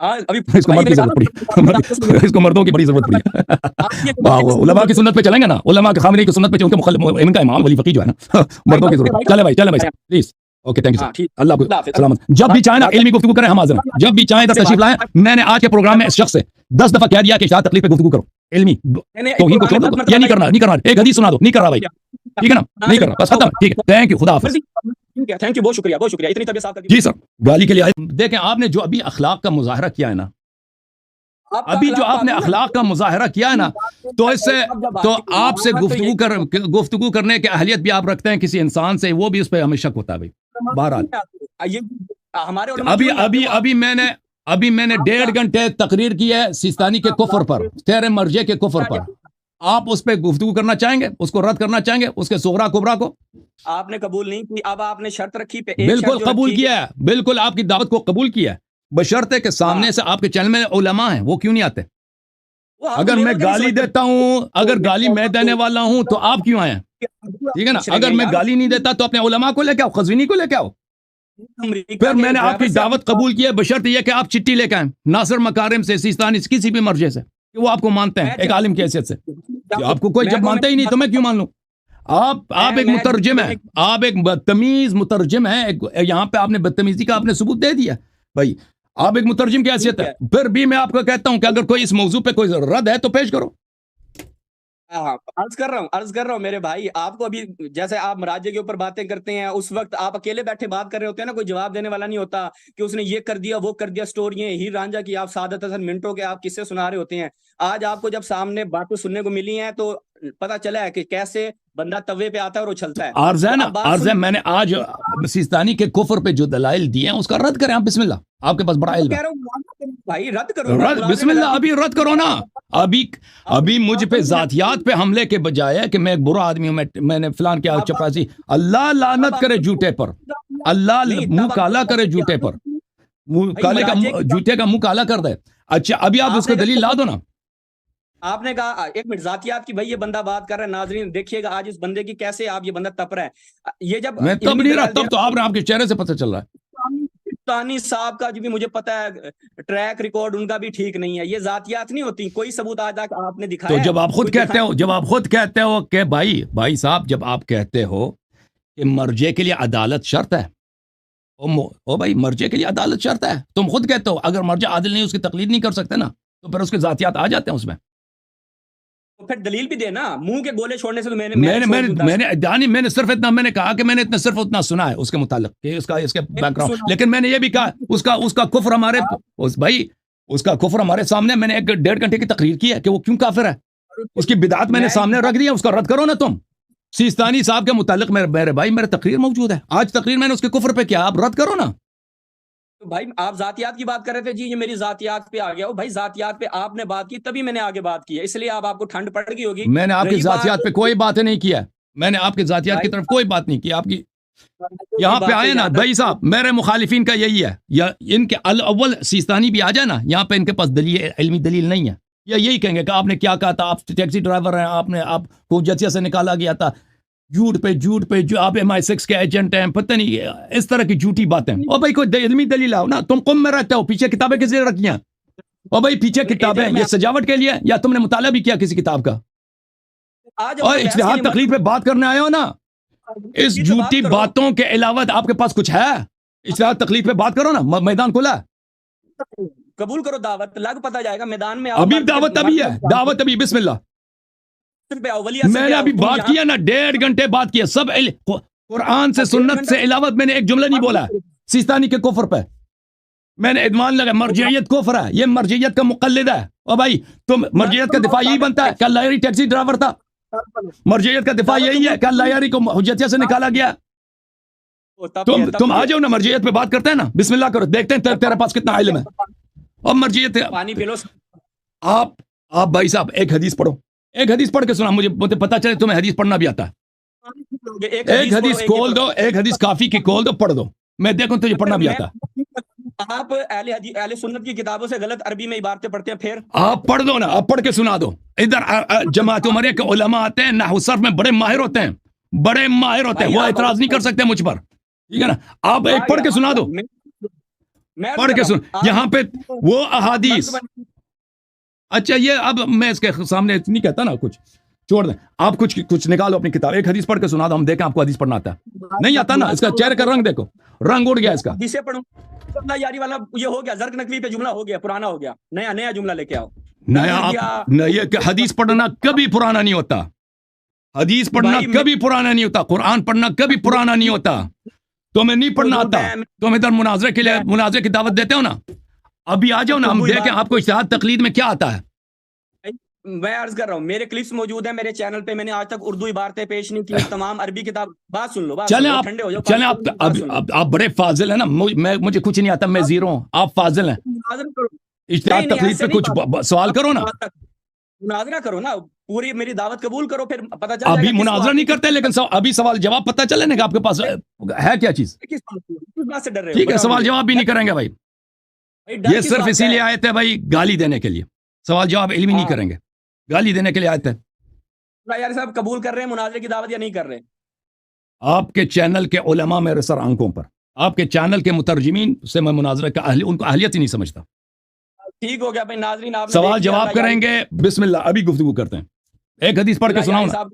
अभी इसको भाई मर्द की मेरे जरूरत पड़ी इसको मर्दों की बड़ी जरूरत पड़ी आप ये वाह वाह, उलमा की सुन्नत पे चलेंगे ना, उलमा के खामिनी की सुन्नत पे, उनके इनका इमाम वली फकीह जो है ना मर्दों की जरूरत। चले भाई प्लीज, ओके थैंक यू हाँ सर, ठीक, अल्लाह खुदा को हाफिज। सलामत। जब भी चाहे ना इल्मी गुफ्तगू करें, हम हाजिर हैं, जब भी चाहे तब तशरीफ लाएं। मैंने आज के प्रोग्राम में इस शख्स से 10 दफा कह दिया कि शायद तकलीफ पे गुफ्तगू करो, इल्मी तौहीन को छोड़ दो, ये नहीं करना, एक हदीस सुना दो, नहीं कर रहा भाई, ठीक है ना, नहीं कर रहा, बस खत्म, ठीक है, थैंक यू, खुदा हाफिज। ठीक है, थैंक यू, बहुत शुक्रिया, इतनी तबीयत साफ कर दी। जी सर, गाली के लिए आए। देखें, आपने जो अभी अखलाक का मुजाहरा किया है ना, अभी जो आपने अखलाक का मुजाहरा किया है ना, तो इससे तो आपसे गुफ्तगू करने की अहलियत भी आप रखते हैं किसी इंसान से, वो भी उस पर हमें शक होता है भाई। बहरहाल ये हमारे अभी अभी अभी मैंने 1.5 घंटे तकरीर की है सिस्तानी के कुफर पर, तेरे मर्जे के कुफर पर। आप उस पर गुफ्तगू करना चाहेंगे, उसको रद्द करना चाहेंगे, उसके सोगरा कुबरा को? आपने कबूल नहीं की, अब आपने शर्त रखी पे, बिल्कुल कबूल किया है, बिल्कुल आपकी दावत को कबूल किया है, बशर्ते के सामने से आपके चैनल में उलमा हैं, वो क्यों नहीं आते? अगर मैं गाली देता हूं, अगर गाली मैं देने वाला हूं, तो आप क्यों आए? ठीक है ना, अगर मैं गाली नहीं देता तो अपने उलमा को लेके आओ, खज़वीनी को लेके आओ। फिर मैंने आपकी दावत कबूल की है, बशर्ते ये कि आप चिट्ठी लेके आए नासिर मकारिम से, सिस्तानी से, किसी भी मर्जे से, कि वो आपको मानते हैं एक आलिम की हैसियत से। आपको कोई जब मानता ही नहीं तो मैं क्यों मान लूं? आप एक मुतरजिम है, आप एक बदतमीज मुतरजिम है, यहाँ पे आपने बदतमीजी का आपने सबूत दे दिया भाई, आप एक मुतरजिम की हैसियत है। फिर भी मैं आपको कहता हूं कि अगर कोई इस मौजू पे कोई रद्द है तो पेश करो। हाँ, अर्ज कर रहा हूँ मेरे भाई, आपको अभी जैसे आप मराजे के ऊपर बातें करते हैं, उस वक्त आप अकेले बैठे बात कर रहे होते हैं ना, कोई जवाब देने वाला नहीं होता कि उसने ये कर दिया वो कर दिया, स्टोरियां हीर रांझा की आप सादत हसन मिनटों के आप किस्से सुना रहे होते हैं। आज आपको जब सामने बातें सुनने को मिली हैं तो पता चला है कि कैसे बंदा तवे पे आता है और उछलता है। आर्ज़ है ना, आर्ज़ है, मैंने आज सिस्तानी के कुफर पे जो दलाइल दिए हैं उसका रद्द करें आप, बिस्मिल्लाह, आपके पास बड़ा इल्म है भाई, रद्द करो, बिस्मिल्लाह, अभी रद्द करो ना। अभी मुझ पे जातियात पे हमले के बजाय कि मैं एक बुरा आदमी हूं, मैंने फिलान क्या चपरासी, अल्लाह लानत करे जूते पर, अल्लाह मुंह काला करे जूते पर, मुंह काले का जूते का मुंह काला कर दे। अच्छा, अभी आप उसको दलील ला दो ना। आपने कहा एक मिनट जातियात की, भाई ये बंदा बात कर रहा है, नाजरीन देखिएगा आज इस बंदे की कैसे आप, ये बंदा तप रहा है, ये जब मैं तब नहीं रहा, तब तो आपके चेहरे से पता चल रहा है। तानी साहब का जो भी मुझे पता है ट्रैक रिकॉर्ड उनका भी ठीक नहीं है, ये जातियात नहीं होती, कोई सबूत आज तक आपने दिखाया? तो जब आप खुद कहते हो कि भाई साहब, जब आप कहते हो कि मर्जे के लिए अदालत शर्त है, ओ भाई मर्जे के लिए अदालत शर्त है, तुम खुद कहते हो अगर मर्जा आदिल नहीं उसकी तकलीद नहीं कर सकते ना, तो फिर उसके जातियात आ जाते हैं उसमें। तो फिर दलील भी देना, मुंह के गोले छोड़ने से तो मैंने सिर्फ इतना मैंने कहा कि मैंने सिर्फ उतना सुना है उसके मुतालिक कि इसके बैकग्राउंड, लेकिन मैंने ये भी कहा उसका कुफ्र हमारे उसका कुफ्र हमारे सामने, मैंने 1.5 घंटे की तकरीर की है कि वो क्यों काफिर है, उसकी बिदात मैंने सामने रख दी है, उसका रद्द करो ना तुम। सिस्तानी साहब के मुतालिक मेरे भाई मेरे तकरीर मौजूद है, आज तकरीर मैंने उसके कुफ्र पे किया, आप रद्द करो ना। तो भाई आप जातियात की बात कर रहे थे, जी ये मेरी जातियात पे आ गया, ओ भाई जातियात पे आपने बात की तभी मैंने आगे बात की है, इसलिए आपको ठंड पड़ गई होगी। मैंने आपकी जातियात पे कोई बात नहीं किया, मैंने आपकी जातियात की तरफ कोई बात नहीं की आपकी। यहाँ पे आए ना भाई साहब, मेरे मुखालिफिन का यही है, या इनके अव्वल सिस्तानी भी आ जाए ना, यहाँ पे इनके पास दलील इल्मी दलील नहीं है, या यही कहेंगे कि आपने क्या कहा था, आप टैक्सी ड्राइवर हैं, आपको जजिया से निकाला गया था, झूठ पे जो आप MI6 के एजेंट हैं, पता नहीं इस तरह की झूठी बातें। ओ भाई कोई इल्मी दलील आओ ना, तुम कुम में रहते हो, पीछे किताबें किस लिए रखी हैं? ओ भाई पीछे किताबें ये सजावट के लिए, या तुमने मुताला भी किया किसी किताब का? और इज्तिहाद तकलीफ पे बात करने आए हो ना, इस झूठी बातों के अलावा आपके पास कुछ है? इज्तिहाद तकलीफ पे बात करो ना, मैदान खुला, कबूल करो दावत, लग पता जाएगा मैदान में। अभी दावत अभी है, दावत अभी, बिस्मिल्लाह। मैंने अभी बात किया ना, 1.5 घंटे बात किया, सब कुरान से सुन्नत से अलावा मैंने एक जुमला नहीं बोला सिस्तानी के कुफर पे। मैंने इदमान लगा मर्जियत कुफर है, ये मर्जियत का मुकल्लिद है। ओ भाई तुम मर्जियत का दिफा यही बनता है? क्या लायरी टैक्सी ड्राइवर था? मर्जियत का दिफा यही है? क्या लायरी को हुज्जतिया से निकाला गया? तुम आ जाओ ना, मर्जियत पे बात करते हैं ना, बिस्मिल्लाह करो, देखते हैं तेरे पास कितना इल्म है। और मर्जियत पानी पी लो। आप भाई साहब एक हदीस पढ़ो, एक हदीस पढ़ के सुना, मुझे पता चले तुम्हें हदीस पढ़ना भी आता है। एक हदीस खोल दो, एक हदीस काफी की खोल दो, पढ़ दो, मैं देखूं तुझे पढ़ना भी आता है। आप अहले सुन्नत की किताबों से गलत अरबी में इबारतें पढ़ते हैं, फिर आप पढ़ दो ना, आप पढ़ के सुना दो। इधर जमात उमरिया के उलमा आते हैं, नहू सर्फ में बड़े माहिर होते हैं, वो एतराज नहीं कर सकते मुझ पर, ठीक है ना? आप एक पढ़ के सुना दो। मैं पढ़ के सुन यहाँ पे वो अहादीस। अच्छा ये अब मैं इसके सामने नहीं कहता ना कुछ, छोड़ दें आप, कुछ निकालो अपनी किताब, एक हदीस पढ़ के सुना दो, हम देखें आपको हदीस पढ़ना आता है। नहीं आता ना, इसका चेहरे का रंग देखो, रंग उड़ गया इसका। जिसे पढ़ूं यारी वाला ये हो गया, जर्क नकवी पे जुमला हो गया, पुराना हो गया, नया जुमला लेके आओ। नया आप नया, हदीस पढ़ना कभी पुराना नहीं होता, हदीस पढ़ना कभी पुराना नहीं होता, कुरान पढ़ना कभी पुराना नहीं होता। तुम्हें नहीं पढ़ना आता, तुम इधर मुनाजरे के लिए मुनाजरे की दावत देते हो ना, अभी आ जाओ ना, हम देखें आपको इज्तिहाद तकलीद में क्या आता है। मैं अर्ज कर रहा हूँ, मेरे क्लिप्स मौजूद है मेरे चैनल पे, मैंने आज तक उर्दू इबारतें पेश नहीं की, तमाम अरबी किताब। बात सुन लो, चलें आप, ठंडे हो जाओ, चलें आप बड़े फाजिल है ना, मुझे कुछ नहीं आता, मैं जीरो हूँ, आप फाजिल हैं। इज्तिहाद तकलीद पे कुछ सवाल करो ना, मुनाजरा करो ना, पूरी मेरी दावत कबूल करो, फिर पता चल। अभी मुनाजरा नहीं करते, लेकिन अभी सवाल जवाब पता चले ना कि आपके पास है क्या चीज। किस बात से डर रहे हो? ठीक है, सवाल जवाब भी नहीं करेंगे भाई, ये सिर्फ इसीलिए आए थे भाई गाली देने के लिए, सवाल जवाब इल्मी नहीं करेंगे, गाली देने के लिए आए थे। यार साहब कबूल कर रहे हैं मुनाजरे की दावत या नहीं कर रहे? आपके चैनल के उलमा मेरे सर आंखों पर, आपके चैनल के मुतरजिमीन से मैं मुनाजरे का उनको अहलियत ही नहीं समझता। ठीक हो गया भाई, नाजरीन आपने सवाल जवाब करेंगे, बिस्मिल्लाह अभी गुफ्तगू करते हैं। एक हदीस पढ़ के सुनाओ ना,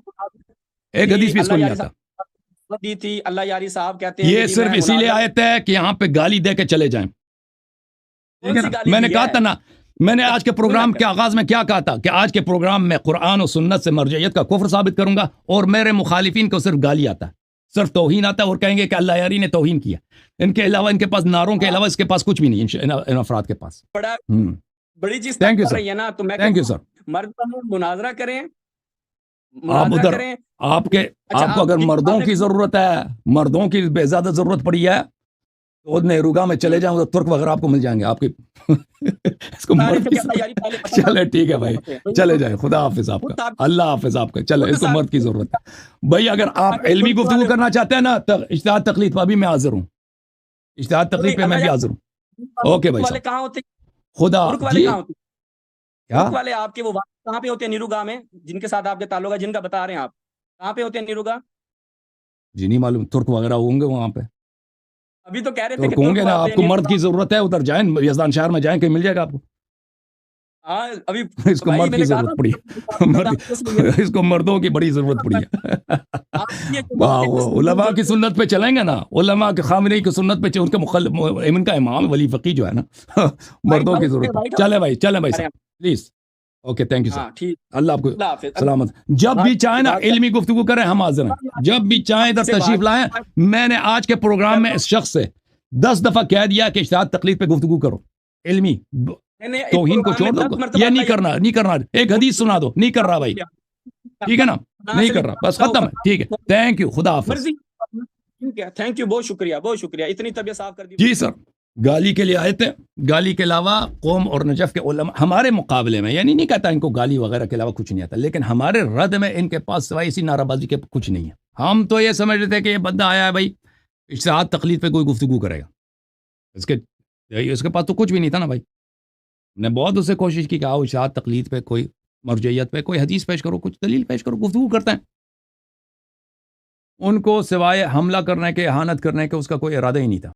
एक हदीस भी इसको नहीं आता। दी थी अल्लाह यारी साहब कहते हैं ये सिर्फ इसीलिए आए थे कि यहाँ पे गाली दे के चले जाएं। मैंने कहा था ना, मैंने आज के प्रोग्राम के आगाज में क्या कहा था कि आज के प्रोग्राम में कुरान और सुन्नत से मरजियत का कुफ्र साबित करूंगा, और मेरे मुखालिफिन को सिर्फ गाली आता है, सिर्फ तौहीन आता है, और कहेंगे कि अल्लाह यारी ने तौहीन किया। इनके अलावा, इनके पास नारों के अलावा इसके पास कुछ भी नहीं, इन अफराद के पास। बड़ी चीज थैंक यू सर है ना, तो मैं थैंक यू सर। मर्द मुनाजरा करें, आप उधर आपको अगर मर्दों की जरूरत है, मर्दों की बेज़्यादा जरूरत पड़ी है, तो नेहरूगा में चले जाऊं, तो तुर्क वगैरह आपको मिल जाएंगे आपके। इसको मर्द की चले, ठीक है भाई, चले जाए, खुदा हाफिज आपका, अल्लाह हाफिज आपका, चले, इसको मर्द की जरूरत है भाई। अगर आप इल्मी गुफ्तगू करना चाहते हैं ना, तो इज्तिहाद तकलीद पर अभी मैं हाजिर हूँ, इज्तिहाद तकलीद पे मैं भी हाजिर हूँ। ओके भाई साहब, कहाँ होते खुदा जी, क्या वाले आपके वो कहाँ पे होते हैं? निरुगा में, जिनके साथ आपके ताल्लुक है, जिनका बता रहे हैं आप, कहाँ पे होते हैं निरुगा? जी नहीं मालूम, तुर्क वगैरह होंगे वहां पे, अभी तो कह रहे थे होंगे ना। आपको मर्द की जरूरत है, उधर जाएं, यजदान शहर में जाएं, कहीं मिल जाएगा आपको। अभी इसको मर्द की जरूरत पड़ी है, इसको मर्दों की बड़ी जरूरत पड़ी है। उलमा की सुन्नत पे चलेंगे ना, उलमा के खामिनी की सुन्नत पे, उनके इनका इमाम वली फकी जो है ना, मर्दों की जरूरत। चले भाई, चले भाई साहब please, okay thank you sir, Allah आपको सलामत। जब भी चाहे ना इल्मी गुफ्तगू करें, हम हाजिर हैं, जब भी चाहे इधर तशरीफ लाएं। मैंने आज के प्रोग्राम में इस शख्स से 10 दफा कह दिया कि इज्तिहाद तकलीद पे गुफ्तगू करो, इल्मी तौहीन को छोड़ दो, ये नहीं करना, एक हदीस सुना दो, नहीं कर रहा भाई, ठीक है ना, नहीं कर रहा, बस खत्म है, ठीक है, थैंक यू, खुदा हाफिज। थैंक यू, बहुत शुक्रिया, इतनी तबीयत साफ कर दी। जी सर, गाली के लिए आए थे, गाली के अलावा कौम और नजफ के उलमा हमारे मुकाबले में, यानी नहीं कहता इनको गाली वगैरह के अलावा कुछ नहीं आता, लेकिन हमारे रद में इनके पास सिवाय इसी नाराबाजी के कुछ नहीं है। हम तो ये समझ रहे थे कि ये बंदा आया है भाई, इज्तिहाद तकलीद पे कोई गुफ्तगू करेगा, इसके पास तो कुछ भी नहीं था ना भाई। हमने बहुत उससे कोशिश की कि आओ इज्तिहाद तकलीद पे, कोई मरजियत पे कोई हदीस पेश करो, कुछ दलील पेश करो, गुफ्तगू करते हैं। उनको सिवाय हमला करने के, इहानत करने के उसका कोई इरादा ही नहीं था।